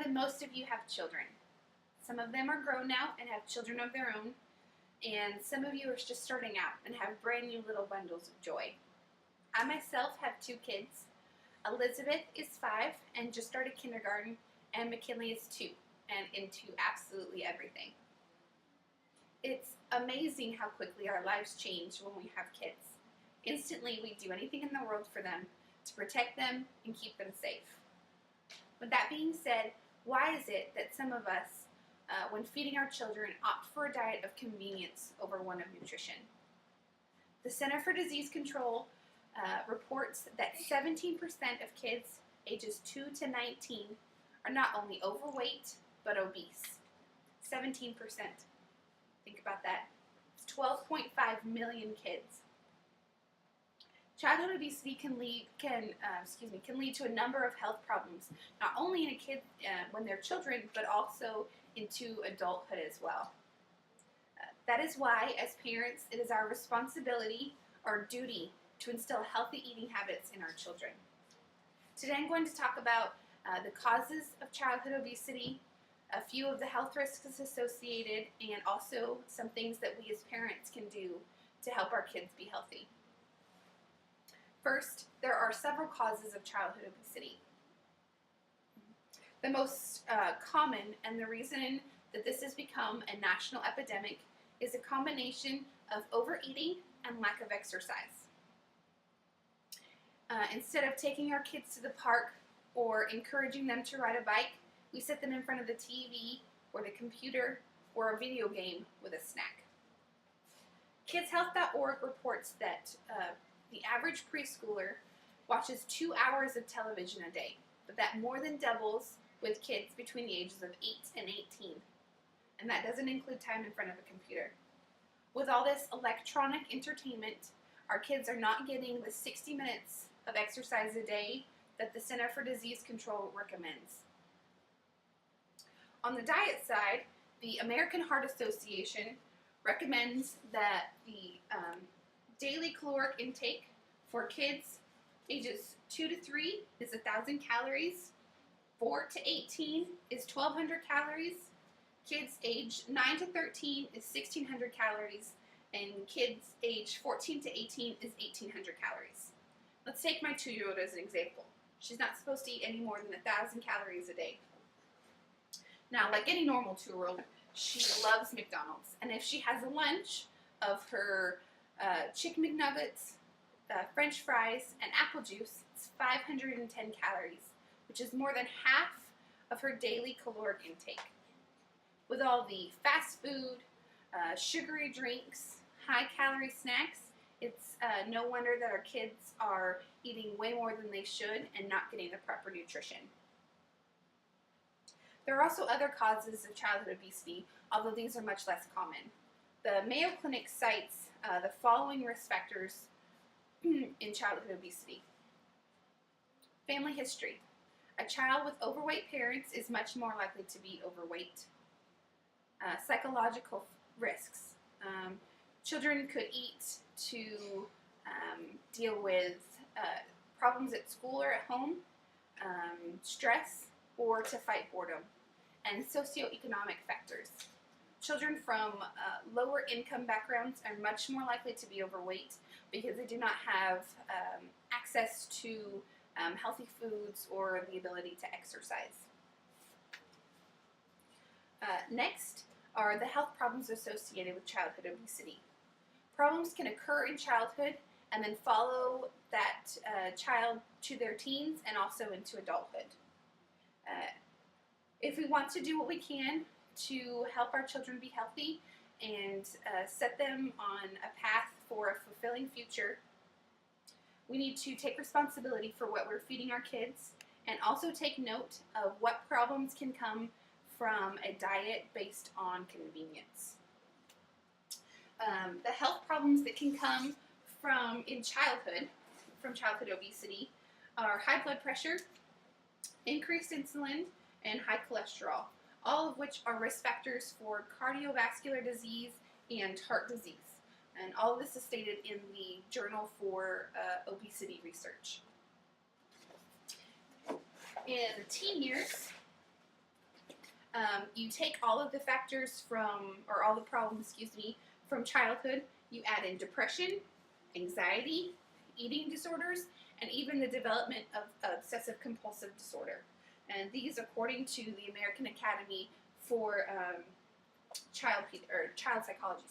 know that most of you have children. Some of them are grown now and have children of their own, and some of you are just starting out and have brand new little bundles of joy. I myself have 2 kids. Elizabeth is 5 and just started kindergarten, and McKinley is 2 and into absolutely everything. It's amazing how quickly our lives change when we have kids. Instantly, we do anything in the world for them to protect them and keep them safe. With that being said, why is it that some of us, when feeding our children, opt for a diet of convenience over one of nutrition? The Center for Disease Control reports that 17% of kids ages 2 to 19 are not only overweight, but obese. 17%. Think about that. It's 12.5 million kids. Childhood obesity can lead to a number of health problems, not only in a kid when they're children, but also into adulthood as well. That is why, as parents, it is our responsibility, our duty, to instill healthy eating habits in our children. Today I'm going to talk about the causes of childhood obesity, a few of the health risks associated, and also some things that we as parents can do to help our kids be healthy. First, there are several causes of childhood obesity. The most common, and the reason that this has become a national epidemic, is a combination of overeating and lack of exercise. Instead of taking our kids to the park or encouraging them to ride a bike, we sit them in front of the TV or the computer or a video game with a snack. KidsHealth.org reports that the average preschooler watches 2 hours of television a day, but that more than doubles with kids between the ages of 8 and 18. And that doesn't include time in front of a computer. With all this electronic entertainment, our kids are not getting the 60 minutes of exercise a day that the Center for Disease Control recommends. On the diet side, the American Heart Association recommends that the daily caloric intake for kids ages 2 to 3 is 1,000 calories, 4 to 18 is 1,200 calories, kids age 9 to 13 is 1,600 calories, and kids age 14 to 18 is 1,800 calories. Let's take my 2-year-old as an example. She's not supposed to eat any more than 1,000 calories a day. Now, like any normal 2-year-old, she loves McDonald's, and if she has a lunch of her chicken McNuggets, French fries, and apple juice, it's 510 calories, which is more than half of her daily caloric intake. With all the fast food, sugary drinks, high-calorie snacks, it's no wonder that our kids are eating way more than they should and not getting the proper nutrition. There are also other causes of childhood obesity, although these are much less common. The Mayo Clinic cites the following risk factors in childhood obesity. Family history. A child with overweight parents is much more likely to be overweight. Psychological risks. Children could eat to deal with problems at school or at home, stress, or to fight boredom. And socioeconomic factors. Children from lower income backgrounds are much more likely to be overweight because they do not have access to healthy foods or the ability to exercise. Next are the health problems associated with childhood obesity. Problems can occur in childhood and then follow that child to their teens and also into adulthood. If we want to do what we can to help our children be healthy and set them on a path for a fulfilling future, we need to take responsibility for what we're feeding our kids and also take note of what problems can come from a diet based on convenience. The health problems that can come from childhood obesity are high blood pressure, increased insulin, and high cholesterol, all of which are risk factors for cardiovascular disease and heart disease. And all of this is stated in the Journal for Obesity Research. In teen years, You take all of the factors or all the problems, from childhood. You add in depression, anxiety, eating disorders, and even the development of obsessive compulsive disorder. And these, according to the American Academy for Child Psychology,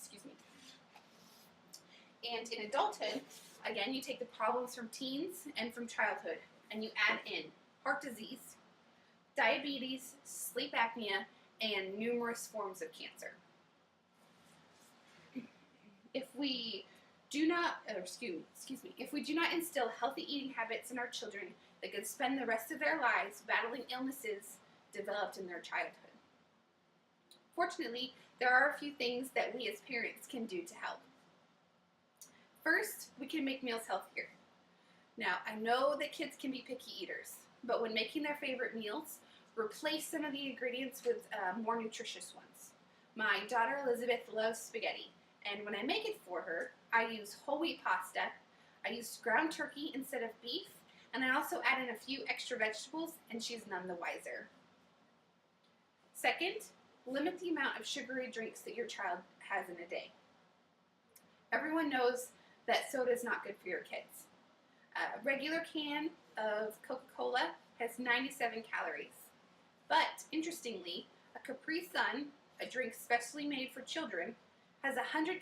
And in adulthood, again, you take the problems from teens and from childhood, and you add in heart disease, diabetes, sleep apnea, and numerous forms of cancer. If we do not, if we do not instill healthy eating habits in our children, they could spend the rest of their lives battling illnesses developed in their childhood. Fortunately, there are a few things that we as parents can do to help. First, we can make meals healthier. Now, I know that kids can be picky eaters, but when making their favorite meals, replace some of the ingredients with more nutritious ones. My daughter Elizabeth loves spaghetti, and when I make it for her, I use whole wheat pasta, I use ground turkey instead of beef, and I also add in a few extra vegetables, and she's none the wiser. Second, limit the amount of sugary drinks that your child has in a day. Everyone knows that soda is not good for your kids. A regular can of Coca-Cola has 97 calories. But, interestingly, a Capri Sun, a drink specially made for children, has 100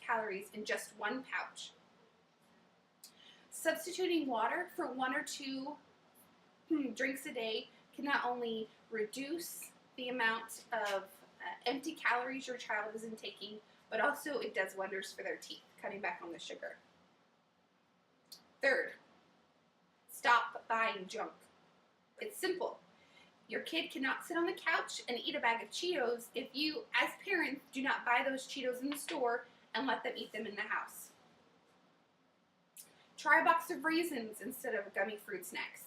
calories in just one pouch. Substituting water for 1 or 2 drinks a day can not only reduce the amount of empty calories your child is intaking, but also it does wonders for their teeth, cutting back on the sugar. Third, stop buying junk. It's simple. Your kid cannot sit on the couch and eat a bag of Cheetos if you, as parents, do not buy those Cheetos in the store and let them eat them in the house. Try a box of raisins instead of gummy fruit snacks.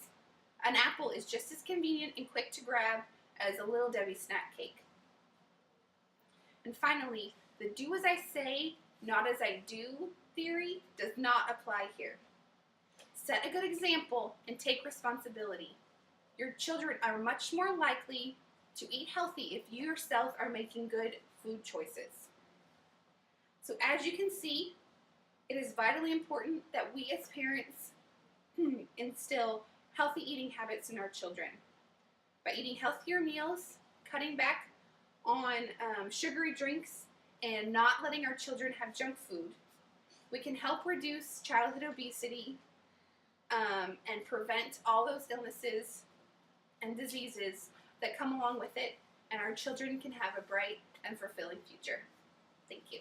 An apple is just as convenient and quick to grab as a Little Debbie snack cake. And finally, the do as I say, not as I do theory does not apply here. Set a good example and take responsibility. Your children are much more likely to eat healthy if you yourself are making good food choices. So as you can see, it is vitally important that we as parents instill healthy eating habits in our children. By eating healthier meals, cutting back on sugary drinks, and not letting our children have junk food, we can help reduce childhood obesity and prevent all those illnesses and diseases that come along with it, and our children can have a bright and fulfilling future. Thank you.